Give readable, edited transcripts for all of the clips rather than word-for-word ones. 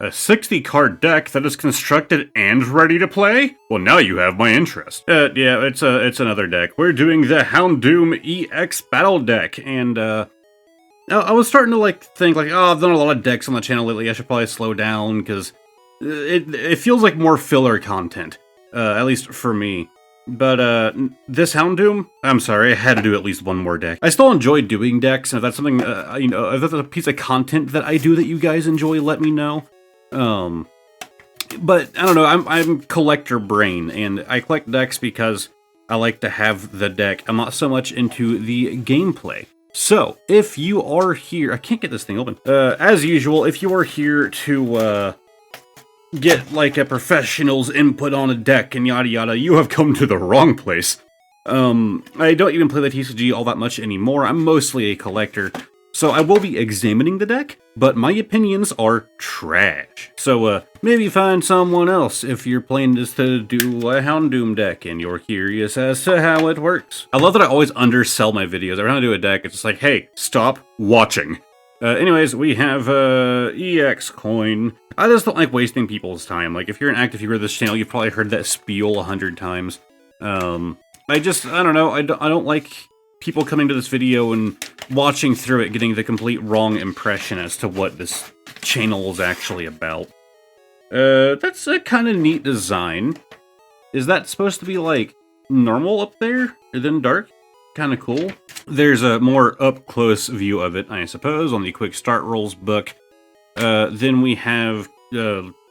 A 60-card deck that is constructed and ready to play? Well, now you have my interest. Yeah, it's another deck. We're doing the Houndoom EX Battle Deck, and I was starting to think oh, I've done a lot of decks on the channel lately. I should probably slow down because it feels like more filler content, at least for me. But this Houndoom, I'm sorry, I had to do at least one more deck. I still enjoy doing decks, and if that's something, if that's a piece of content that I do that you guys enjoy, let me know. But I don't know, I'm collector brain, and I collect decks because I like to have the deck. I'm not so much into the gameplay. So, if you are here, I can't get this thing open. As usual, if you are here to, get, a professional's input on a deck and yada yada, you have come to the wrong place. I don't even play the TCG all that much anymore. I'm mostly a collector. So I will be examining the deck, but my opinions are trash. So, maybe find someone else if you're playing this to do a Houndoom deck and you're curious as to how it works. I love that I always undersell my videos. Every time I do a deck, it's just like, hey, stop watching. Anyways, we have, EX coin. I just don't like wasting people's time. If you're an active viewer of this channel, you've probably heard that spiel 100 times. I don't know, I don't like people coming to this video and watching through it getting the complete wrong impression as to what this channel is actually about. That's a kind of neat design. Is that supposed to be, normal up there, and then dark? Kind of cool. There's a more up-close view of it, I suppose, on the Quick Start Rules book. Then we have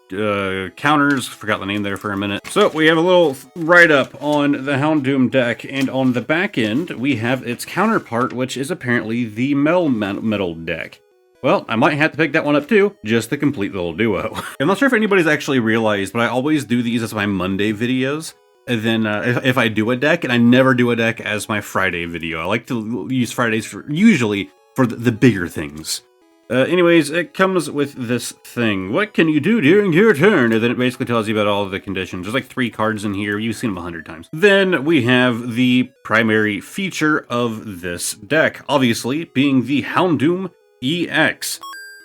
counters, forgot the name there for a minute. So we have a little write-up on the Houndoom deck, and on the back end, we have its counterpart, which is apparently the metal deck. Well, I might have to pick that one up too, just to complete the little duo. I'm not sure if anybody's actually realized, but I always do these as my Monday videos. And then if I do a deck, and I never do a deck as my Friday video. I like to use Fridays usually for the bigger things. Anyways, it comes with this thing. What can you do during your turn? And then it basically tells you about all of the conditions. There's 3 cards in here. You've seen them 100 times. Then we have the primary feature of this deck, obviously being the Houndoom EX.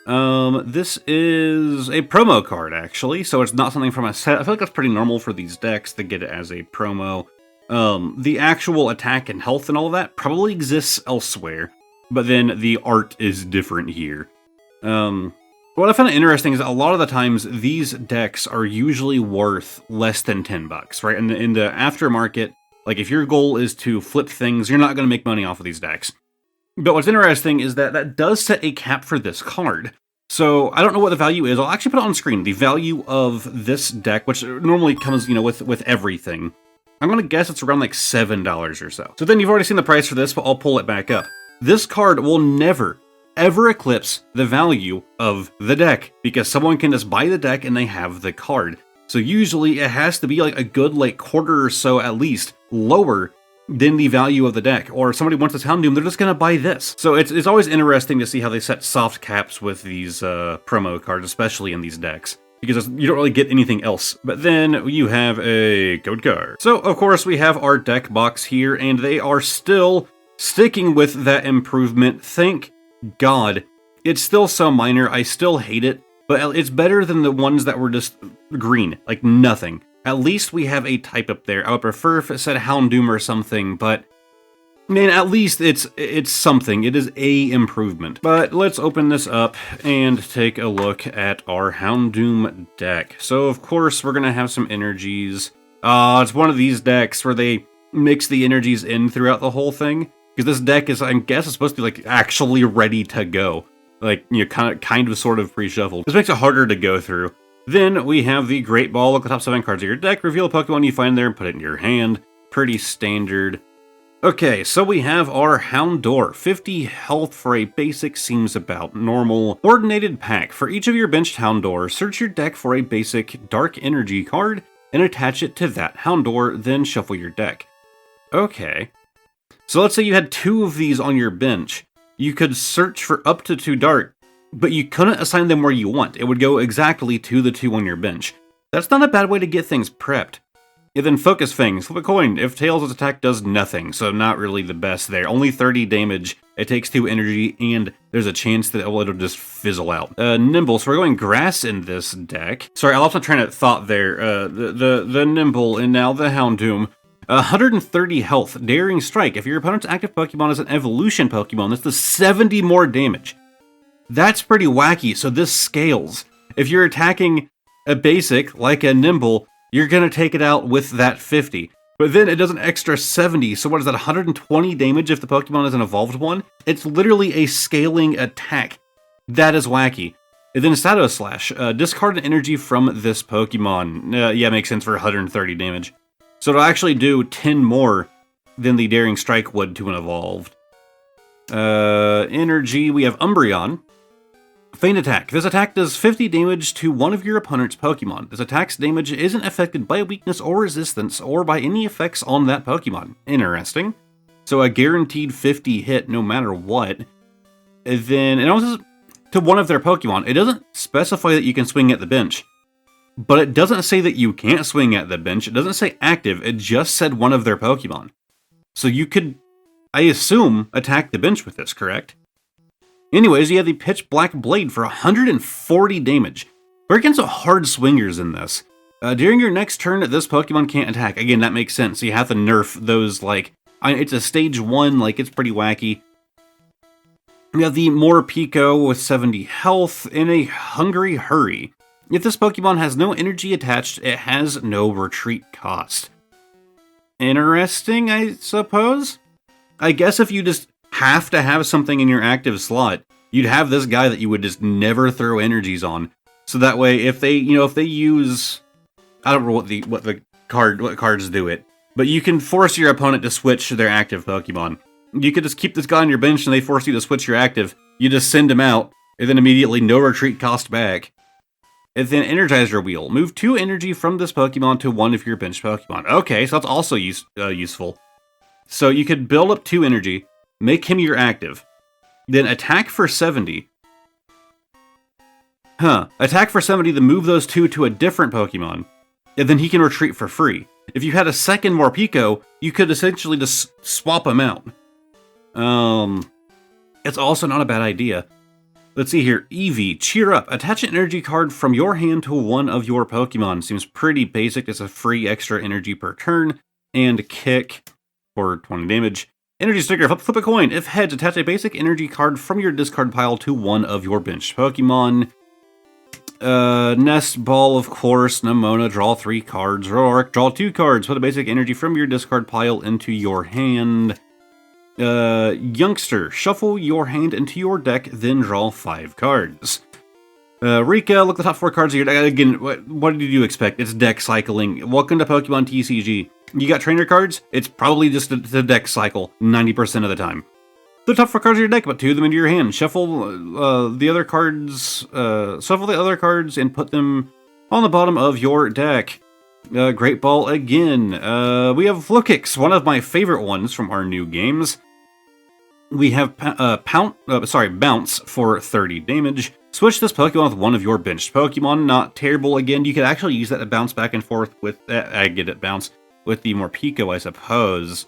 This is a promo card, actually, so it's not something from a set. I feel like that's pretty normal for these decks to get it as a promo. The actual attack and health and all of that probably exists elsewhere, but then the art is different here. What I found interesting is that a lot of the times these decks are usually worth less than $10, right? In the aftermarket, if your goal is to flip things, you're not going to make money off of these decks. But what's interesting is that that does set a cap for this card. So I don't know what the value is. I'll actually put it on screen. The value of this deck, which normally comes, with everything. I'm going to guess it's around $7 or so. So then you've already seen the price for this, but I'll pull it back up. This card will never, ever eclipse the value of the deck, because someone can just buy the deck and they have the card. So usually it has to be a good quarter or so at least lower than the value of the deck, or somebody wants this Houndoom, they're just gonna buy this. So it's always interesting to see how they set soft caps with these promo cards, especially in these decks, because you don't really get anything else. But then you have a code card. So of course we have our deck box here, and they are still sticking with that improvement. Thank God. It's still so minor, I still hate it, but it's better than the ones that were just green, nothing. At least we have a type up there. I would prefer if it said Houndoom or something, but man, at least it's something. It is a improvement. But let's open this up and take a look at our Houndoom deck. So of course we're gonna have some energies. It's one of these decks where they mix the energies in throughout the whole thing, because this deck is, I guess, it's supposed to be actually ready to go. Kind of sort of pre-shuffled. This makes it harder to go through. Then we have the Great Ball. Look at the top 7 cards of your deck, reveal a Pokemon you find there, and put it in your hand. Pretty standard. Okay, so we have our Houndour. 50 health for a basic seems about normal. Coordinated pack. For each of your benched Houndour, search your deck for a basic Dark Energy card and attach it to that Houndour, then shuffle your deck. Okay. So let's say you had 2 of these on your bench. You could search for up to 2 Dark, but you couldn't assign them where you want. It would go exactly to the 2 on your bench. That's not a bad way to get things prepped. And then Focus Fangs, flip a coin. If Tails' attack does nothing, so not really the best there. Only 30 damage, it takes 2 energy, and there's a chance that it'll just fizzle out. Nimble, so we're going Grass in this deck. Sorry, I lost my train of thought there. The Nimble, and now the Houndoom. 130 health, Daring Strike. If your opponent's active Pokemon is an evolution Pokemon, this does 70 more damage. That's pretty wacky, so this scales. If you're attacking a basic, like a Nimble, you're going to take it out with that 50. But then it does an extra 70, so what is that, 120 damage if the Pokemon is an evolved one? It's literally a scaling attack. That is wacky. And then Shadow Slash, discard an energy from this Pokemon. Yeah, makes sense for 130 damage. So it'll actually do 10 more than the Daring Strike would to an evolved. Energy, we have Umbreon. Feint Attack. This attack does 50 damage to one of your opponent's Pokemon. This attack's damage isn't affected by weakness or resistance or by any effects on that Pokemon. Interesting. So a guaranteed 50 hit no matter what. And then, it also to one of their Pokemon. It doesn't specify that you can swing at the bench. But it doesn't say that you can't swing at the bench. It doesn't say active. It just said one of their Pokemon. So you could, I assume, attack the bench with this, correct? Anyways, you have the Pitch Black Blade for 140 damage. We're against some hard swingers in this. During your next turn, this Pokemon can't attack. Again, that makes sense. So you have to nerf those, like, it's a stage 1, like, it's pretty wacky. We have the Morpeko with 70 health in a Hungry Hurry. If this Pokemon has no energy attached, it has no retreat cost. Interesting, I suppose? I guess if you just have to have something in your active slot, you'd have this guy that you would just never throw energies on. So that way, if they use, I don't know what cards do it, but you can force your opponent to switch their active Pokemon. You could just keep this guy on your bench and they force you to switch your active. You just send him out, and then immediately no retreat cost back. And then Energizer Wheel. Move 2 energy from this Pokemon to one of your bench Pokemon. Okay, so that's also useful. So you could build up 2 energy, make him your active, then attack for 70. Attack for 70, then move those 2 to a different Pokemon, and then he can retreat for free. If you had a second Morpeko, you could essentially just swap him out. It's also not a bad idea. Let's see here. Eevee, Cheer Up. Attach an energy card from your hand to one of your Pokemon. Seems pretty basic. It's a free extra energy per turn. And Kick for 20 damage. Energy Sticker. Flip a coin. If heads, attach a basic energy card from your discard pile to one of your bench Pokemon. Nest Ball, of course. Nemona, draw 3 cards. Roark, draw 2 cards. Put a basic energy from your discard pile into your hand. Youngster, shuffle your hand into your deck, then draw 5 cards. Rika, look at the top 4 cards of your deck. Again, what did you expect? It's deck cycling. Welcome to Pokemon TCG. You got trainer cards? It's probably just the deck cycle 90% of the time. The top 4 cards of your deck, but 2 of them into your hand. Shuffle the other cards. Shuffle the other cards and put them on the bottom of your deck. Great Ball again. We have Flow Kicks, one of my favorite ones from our new games. We have Bounce for 30 damage. Switch this Pokemon with one of your benched Pokemon. Not terrible. Again, you could actually use that to bounce back and forth with, I get it, bounce, with the Morpeko, I suppose.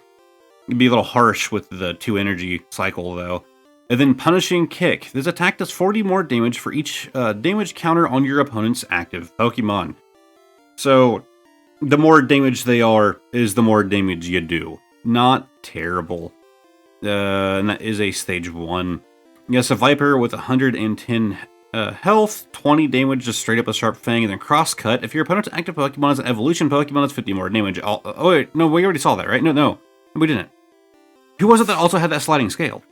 It'd be a little harsh with the 2 energy cycle, though. And then Punishing Kick. This attack does 40 more damage for each damage counter on your opponent's active Pokemon. So, the more damage they are, is the more damage you do. Not terrible. And that is a stage 1. Yes, a Viper with 110 health, 20 damage, just straight up a Sharp Fang, and then Cross Cut. If your opponent's active Pokemon is an evolution Pokemon, it's 50 more damage. Oh wait, no, we already saw that, right? No, we didn't. Who was it that also had that sliding scale?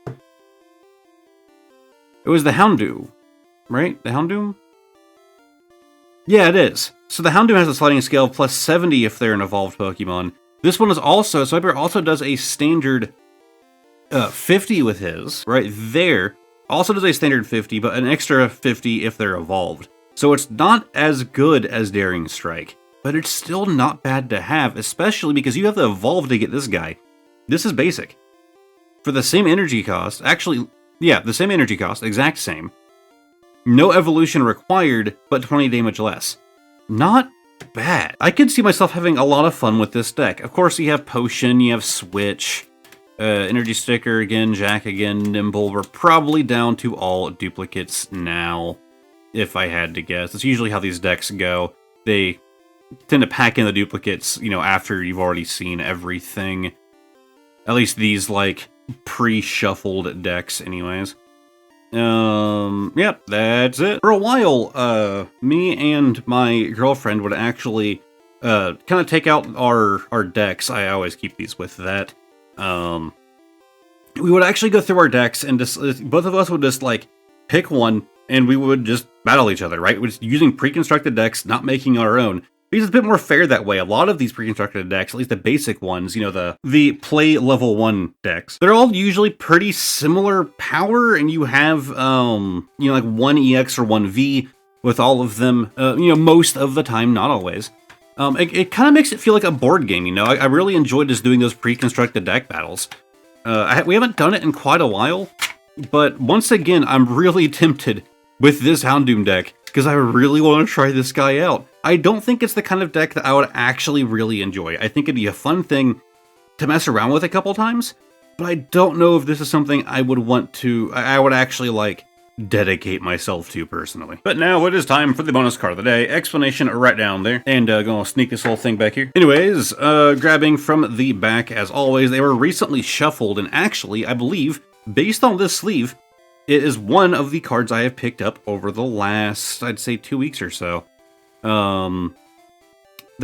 It was the Houndoom, right? The Houndoom? Yeah, it is. So the Houndoom has a sliding scale of plus 70 if they're an evolved Pokemon. This one is also, so Viper also does a standard 50 with his, right there. Also does a standard 50, but an extra 50 if they're evolved. So it's not as good as Daring Strike, but it's still not bad to have, especially because you have to evolve to get this guy. This is basic. For the same energy cost, actually, yeah, the same energy cost, exact same. No evolution required, but 20 damage less. Not bad. I could see myself having a lot of fun with this deck. Of course, you have Potion, you have Switch, Energy Sticker again, Jack again, Nimble. We're probably down to all duplicates now, if I had to guess. That's usually how these decks go. They tend to pack in the duplicates, you know, after you've already seen everything. At least these, like, pre-shuffled decks, anyways. Yep, that's it. For a while, me and my girlfriend would actually, kind of take out our decks. I always keep these with that. We would actually go through our decks and just, both of us would just, like, pick one, and we would just battle each other, right? We're just using pre-constructed decks, not making our own. Because it's a bit more fair that way. A lot of these pre-constructed decks, at least the basic ones, you know, the play level 1 decks, they're all usually pretty similar power, and you have, you know, like 1 EX or 1 V with all of them, you know, most of the time, not always. It kind of makes it feel like a board game, you know? I really enjoyed just doing those pre-constructed deck battles. We haven't done it in quite a while, but once again, I'm really tempted with this Houndoom deck, because I really want to try this guy out. I don't think it's the kind of deck that I would actually really enjoy. I think it'd be a fun thing to mess around with a couple times, but I don't know if this is something I would actually, like, dedicate myself to personally. But now it is time for the bonus card of the day. Explanation right down there. And gonna sneak this whole thing back here. Anyways, grabbing from the back as always, they were recently shuffled, and actually, I believe, based on this sleeve, it is one of the cards I have picked up over the last, I'd say, 2 weeks or so. That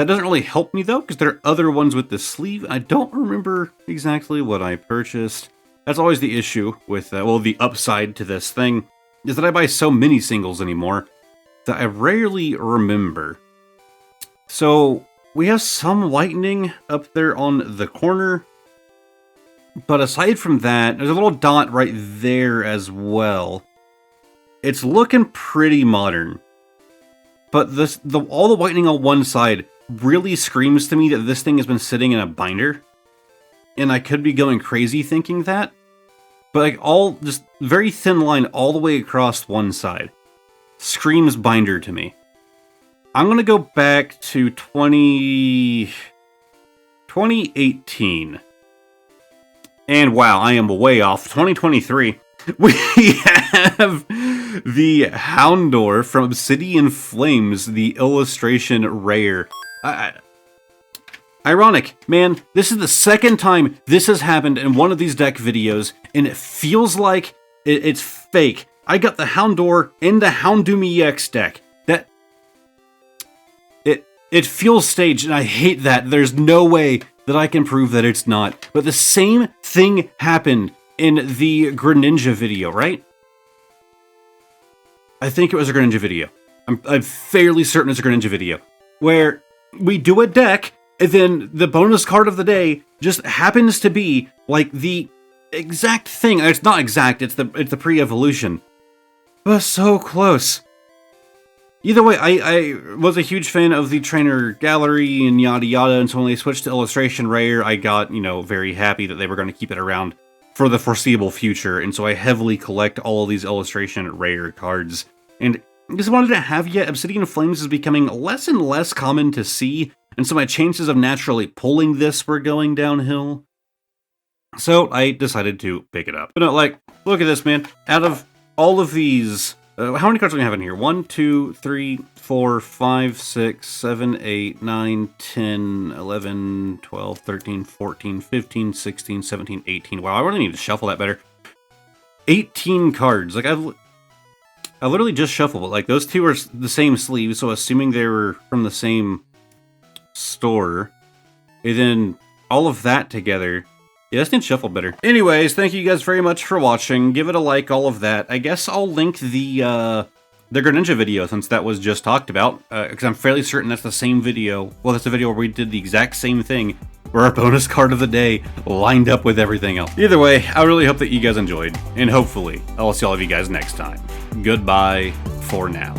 doesn't really help me, though, because there are other ones with the sleeve. I don't remember exactly what I purchased. That's always the issue with, well, the upside to this thing, is that I buy so many singles anymore that I rarely remember. So, we have some lightning up there on the corner. But aside from that, there's a little dot right there as well. It's looking pretty modern. But all the whitening on one side really screams to me that this thing has been sitting in a binder. And I could be going crazy thinking that. But like just very thin line all the way across one side. Screams binder to me. I'm going to go back to 2018. And wow, I am way off. 2023. We have the Houndoom from Obsidian Flames, the illustration rare. Ironic, man, this is the second time this has happened in one of these deck videos, and it feels like it's fake. I got the Houndoom in the Houndoom EX deck. It feels staged, and I hate that. There's no way that I can prove that it's not. But the same thing happened in the Greninja video, right? I think it was a Greninja video. I'm fairly certain it's a Greninja video. Where we do a deck, and then the bonus card of the day just happens to be like the exact thing. It's not exact, it's the pre-evolution. But so close. Either way, I was a huge fan of the trainer gallery and yada yada, and so when they switched to illustration rare, I got, you know, very happy that they were going to keep it around for the foreseeable future, and so I heavily collect all of these illustration rare cards. And just wanted to have yet, Obsidian Flames is becoming less and less common to see, and so my chances of naturally pulling this were going downhill. So I decided to pick it up. But no, like, look at this, man. Out of all of these... how many cards do we have in here? 1, 2, 3, 4, 5, 6, 7, 8, 9, 10, 11, 12, 13, 14, 15, 16, 17, 18. Wow, I really need to shuffle that better. 18 cards. Like, I literally just shuffled it. Like, those two are the same sleeve, so assuming they were from the same store, and then all of that together... yeah, this needs shuffled better. Anyways, thank you guys very much for watching. Give it a like, all of that. I guess I'll link the Greninja video, since that was just talked about, because I'm fairly certain that's the same video. Well, that's the video where we did the exact same thing, where our bonus card of the day lined up with everything else. Either way, I really hope that you guys enjoyed, and hopefully, I'll see all of you guys next time. Goodbye for now.